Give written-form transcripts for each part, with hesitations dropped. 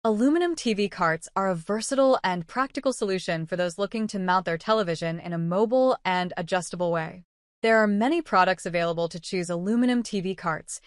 Aluminum TV carts are a versatile and practical solution for those looking to mount their television in a mobile and adjustable way. There are many products available to choose aluminum TV carts,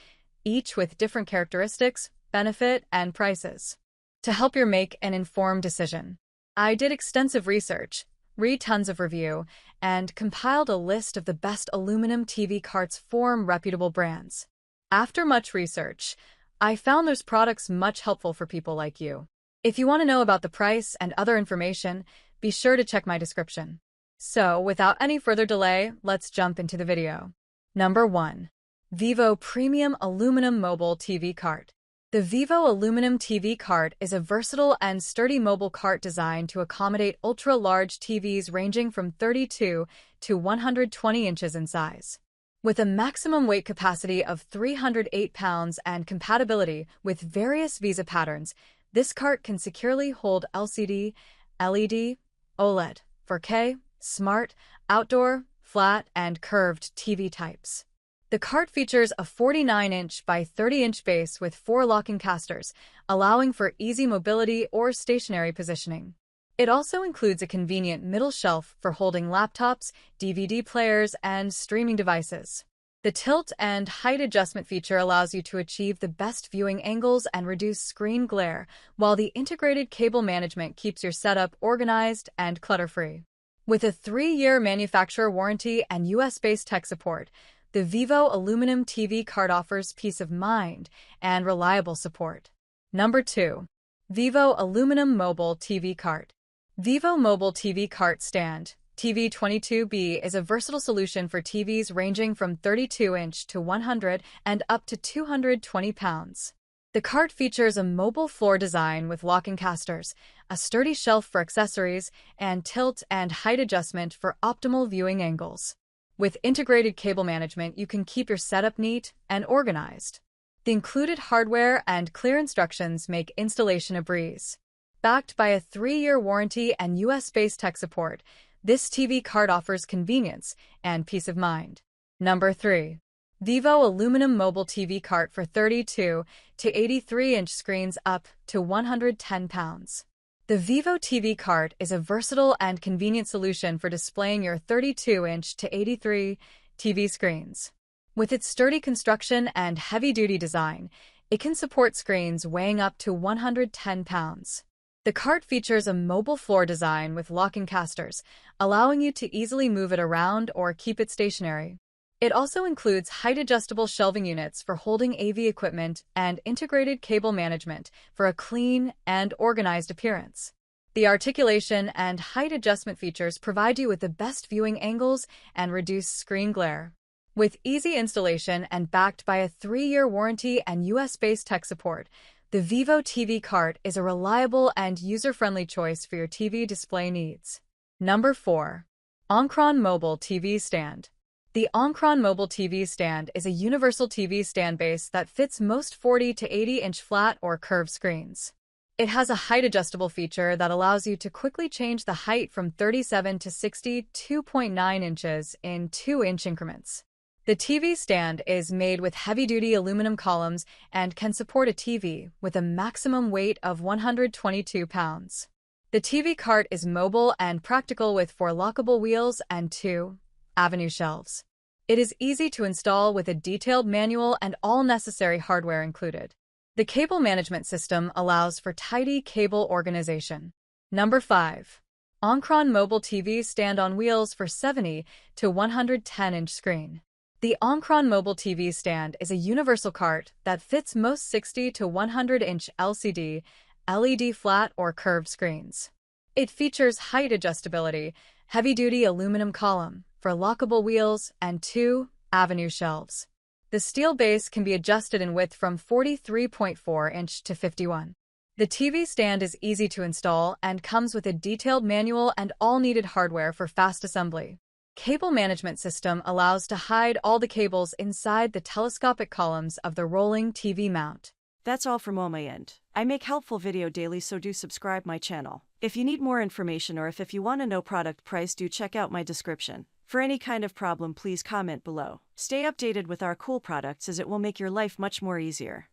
each with different characteristics, benefit, and prices. To help you make an informed decision, I did extensive research, read tons of review, and compiled a list of the best aluminum TV carts from reputable brands. After much research, I found those products much helpful for people like you. If you want to know about the price and other information, be sure to check my description. So, without any further delay, let's jump into the video. Number 1. Vivo Premium Aluminum Mobile TV Cart. The Vivo Aluminum TV Cart is a versatile and sturdy mobile cart designed to accommodate ultra-large TVs ranging from 32 to 120 inches in size. With a maximum weight capacity of 308 pounds and compatibility with various VISA patterns, this cart can securely hold LCD, LED, OLED, 4K, smart, outdoor, flat, and curved TV types. The cart features a 49-inch by 30-inch base with 4 locking casters, allowing for easy mobility or stationary positioning. It also includes a convenient middle shelf for holding laptops, DVD players, and streaming devices. The tilt and height adjustment feature allows you to achieve the best viewing angles and reduce screen glare, while the integrated cable management keeps your setup organized and clutter-free. With a 3-year manufacturer warranty and US-based tech support, the Vivo Aluminum TV Cart offers peace of mind and reliable support. Number 2. Vivo Aluminum Mobile TV Cart. Vivo Mobile TV Cart Stand TV22B is a versatile solution for TVs ranging from 32-inch to 100 and up to 220 pounds. The cart features a mobile floor design with locking casters, a sturdy shelf for accessories, and tilt and height adjustment for optimal viewing angles. With integrated cable management, you can keep your setup neat and organized. The included hardware and clear instructions make installation a breeze. Backed by a 3-year warranty and US-based tech support, this TV cart offers convenience and peace of mind. Number 3. Vivo Aluminum Mobile TV Cart for 32 to 83-inch screens up to 110 pounds. The Vivo TV Cart is a versatile and convenient solution for displaying your 32-inch to 83 TV screens. With its sturdy construction and heavy-duty design, it can support screens weighing up to 110 pounds. The cart features a mobile floor design with locking casters, allowing you to easily move it around or keep it stationary. It also includes height-adjustable shelving units for holding AV equipment and integrated cable management for a clean and organized appearance. The articulation and height adjustment features provide you with the best viewing angles and reduce screen glare. With easy installation and backed by a 3-year warranty and US-based tech support, the Vivo TV Cart is a reliable and user-friendly choice for your TV display needs. Number 4. Onkron Mobile TV Stand. The Onkron Mobile TV Stand is a universal TV stand base that fits most 40 to 80-inch flat or curved screens. It has a height-adjustable feature that allows you to quickly change the height from 37 to 62.9 inches in 2-inch increments. The TV stand is made with heavy-duty aluminum columns and can support a TV with a maximum weight of 122 pounds. The TV cart is mobile and practical with 4 lockable wheels and 2 avenue shelves. It is easy to install with a detailed manual and all necessary hardware included. The cable management system allows for tidy cable organization. Number 5. Onkron Mobile TV Stand on Wheels for 70 to 110-inch screen. The Onkron Mobile TV Stand is a universal cart that fits most 60 to 100-inch LCD, LED flat or curved screens. It features height adjustability, heavy-duty aluminum column for lockable wheels, and 2 avenue shelves. The steel base can be adjusted in width from 43.4 inch to 51. The TV stand is easy to install and comes with a detailed manual and all needed hardware for fast assembly. Cable management system allows to hide all the cables inside the telescopic columns of the rolling TV mount. That's all from my end. I make helpful video daily, so do subscribe my channel. If you need more information or if you want to know product price, do check out my description. For any kind of problem, please comment below. Stay updated with our cool products as it will make your life much more easier.